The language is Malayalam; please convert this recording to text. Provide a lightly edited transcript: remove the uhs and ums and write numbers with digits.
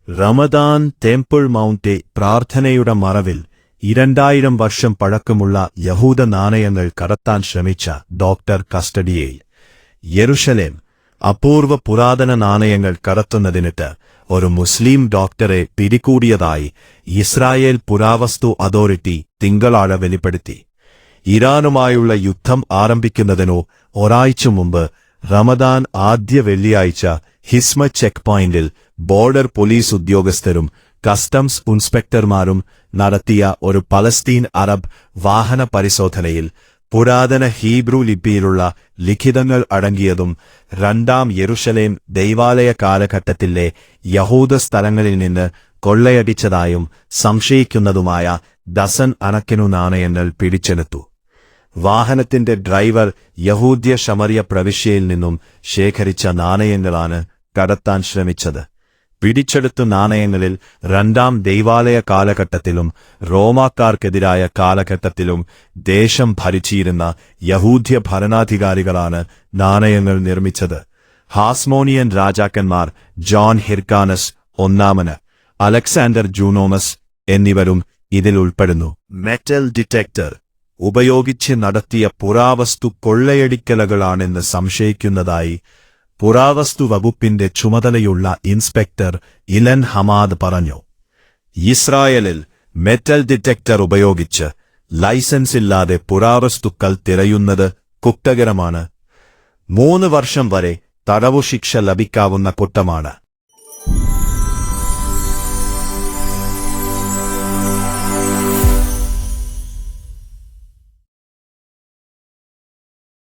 റമദാൻ ടെമ്പിൾ മൗണ്ടെ പ്രാർത്ഥനയുടെ മറവിൽ 2000 വർഷം പഴക്കമുള്ള യഹൂദ നാണയങ്ങൾ കടത്താൻ ശ്രമിച്ച ഡോക്ടർ കസ്റ്റഡിയെ യെരുശലേം അപൂർവ പുരാതന നാണയങ്ങൾ കടത്തുന്നതിനിട്ട് ഒരു മുസ്ലിം ഡോക്ടറെ പിടികൂടിയതായി ഇസ്രായേൽ പുരാവസ്തു അതോറിറ്റി തിങ്കളാഴ്ച വെളിപ്പെടുത്തി. ഇറാനുമായുള്ള യുദ്ധം ആരംഭിക്കുന്നതിനോ ഒരാഴ്ച മുമ്പ് റമദാൻ ആദ്യ വെള്ളിയാഴ്ച ഹിസ്മ ചെക്ക് പോയിന്റിൽ ബോർഡർ പോലീസ് ഉദ്യോഗസ്ഥരും കസ്റ്റംസ് ഇൻസ്പെക്ടർമാരും നടത്തിയ ഒരു പലസ്തീൻ അറബ് വാഹന പരിശോധനയിൽ പുരാതന ഹീബ്രു ലിപിയിലുള്ള ലിഖിതങ്ങൾ അടങ്ങിയതും രണ്ടാം യെരുശലേം ദൈവാലയ കാലഘട്ടത്തിലെ യഹൂദ സ്ഥലങ്ങളിൽ നിന്ന് കൊള്ളയടിച്ചതായും സംശയിക്കുന്നതുമായ ഡസൻ അണക്കിനു നാണയങ്ങൾ പിടിച്ചെടുത്തു. വാഹനത്തിന്റെ ഡ്രൈവർ യഹൂദ്യ ശമറിയ പ്രവിശ്യയിൽ നിന്നും ശേഖരിച്ച നാണയങ്ങളാണ് കടത്താൻ ശ്രമിച്ചത്. പിടിച്ചെടുത്ത നാണയങ്ങളിൽ രണ്ടാം ദൈവാലയ കാലഘട്ടത്തിലും റോമാക്കാർക്കെതിരായ കാലഘട്ടത്തിലും ദേശം ഭരിച്ചിരുന്ന യഹൂദ്യ ഭരണാധികാരികളാണ് നാണയങ്ങൾ നിർമ്മിച്ചത്. ഹാസ്മോനിയൻ രാജാക്കന്മാർ ജോൺ ഹിർക്കാനസ് ഒന്നാമന്, അലക്സാണ്ടർ ജൂനോമസ് എന്നിവരും ഇതിൽ ഉൾപ്പെടുന്നു. മെറ്റൽ ഡിറ്റക്ടർ ഉപയോഗിച്ച് നടത്തിയ പുരാവസ്തു കൊള്ളയടിക്കലുകളാണെന്ന് സംശയിക്കുന്നതായി പുരാവസ്തു വകുപ്പിന്റെ ചുമതലയുള്ള ഇൻസ്പെക്ടർ ഇലൻ ഹമാദ് പറഞ്ഞു. ഇസ്രായേലിൽ മെറ്റൽ ഡിറ്റക്ടർ ഉപയോഗിച്ച് ലൈസൻസില്ലാതെ പുരാവസ്തുക്കൾ തിരയുന്നത് കുറ്റകരമാണ്. 3 വർഷം വരെ തടവുശിക്ഷ ലഭിക്കാവുന്ന കുറ്റമാണ്.